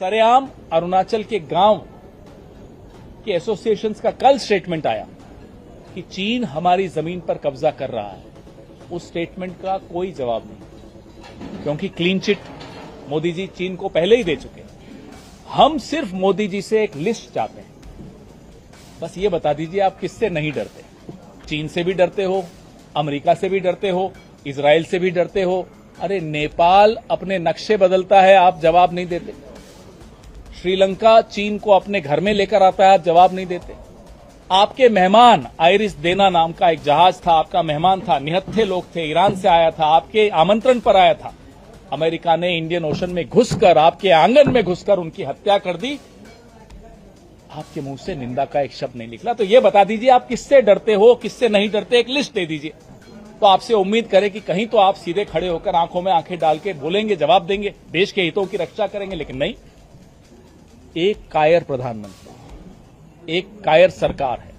सरेआम अरुणाचल के गांव के एसोसिएशंस का कल स्टेटमेंट आया कि चीन हमारी जमीन पर कब्जा कर रहा है। उस स्टेटमेंट का कोई जवाब नहीं, क्योंकि क्लीन चिट मोदी जी चीन को पहले ही दे चुके हैं। हम सिर्फ मोदी जी से एक लिस्ट चाहते हैं। बस ये बता दीजिए आप किससे नहीं डरते। चीन से भी डरते हो, अमेरिका से भी डरते हो, इजराइल से भी डरते हो। अरे नेपाल अपने नक्शे बदलता है, आप जवाब नहीं देते। श्रीलंका चीन को अपने घर में लेकर आता है, आप जवाब नहीं देते। आपके मेहमान आयरिस देना नाम का एक जहाज था, आपका मेहमान था, निहत्थे लोग थे, ईरान से आया था, आपके आमंत्रण पर आया था। अमेरिका ने इंडियन ओशन में घुसकर, आपके आंगन में घुसकर उनकी हत्या कर दी। आपके मुंह से निंदा का एक शब्द नहीं निकला। तो ये बता दीजिए आप किससे डरते हो, किससे नहीं डरते, एक लिस्ट दे दीजिए। तो आपसे उम्मीद करें कि कहीं तो आप सीधे खड़े होकर आंखों में आंखें डाल के बोलेंगे, जवाब देंगे, देश के हितों की रक्षा करेंगे। लेकिन नहीं, एक कायर प्रधानमंत्री, एक कायर सरकार है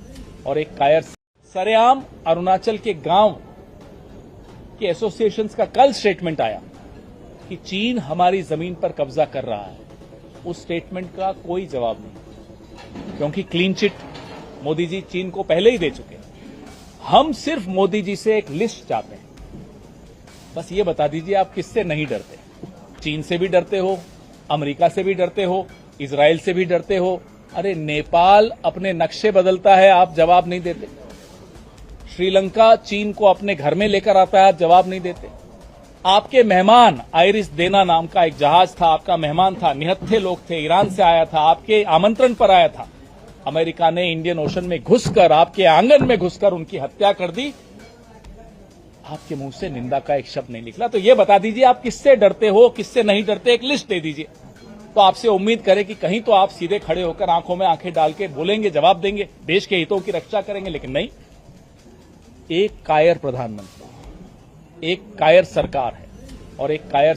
और एक कायर सरेआम अरुणाचल के गांव के एसोसिएशंस का कल स्टेटमेंट आया कि चीन हमारी जमीन पर कब्जा कर रहा है। उस स्टेटमेंट का कोई जवाब नहीं, क्योंकि क्लीन चिट मोदी जी चीन को पहले ही दे चुके हैं। हम सिर्फ मोदी जी से एक लिस्ट चाहते हैं। बस ये बता दीजिए आप किससे नहीं डरते। चीन से भी डरते हो, अमेरिका से भी डरते हो, इजराइल से भी डरते हो। अरे नेपाल अपने नक्शे बदलता है, आप जवाब नहीं देते। श्रीलंका चीन को अपने घर में लेकर आता है, आप जवाब नहीं देते। आपके मेहमान आयरिस देना नाम का एक जहाज था, आपका मेहमान था, निहत्थे लोग थे, ईरान से आया था, आपके आमंत्रण पर आया था। अमेरिका ने इंडियन ओशन में घुसकर, आपके आंगन में घुसकर उनकी हत्या कर दी। आपके मुंह से निंदा का एक शब्द नहीं निकला। तो ये बता दीजिए आप किससे डरते हो, किससे नहीं डरते, एक लिस्ट दे दीजिए। तो आपसे उम्मीद करें कि कहीं तो आप सीधे खड़े होकर आंखों में आंखें डाल के बोलेंगे, जवाब देंगे, देश के हितों की रक्षा करेंगे। लेकिन नहीं, एक कायर प्रधानमंत्री, एक कायर सरकार है और एक कायर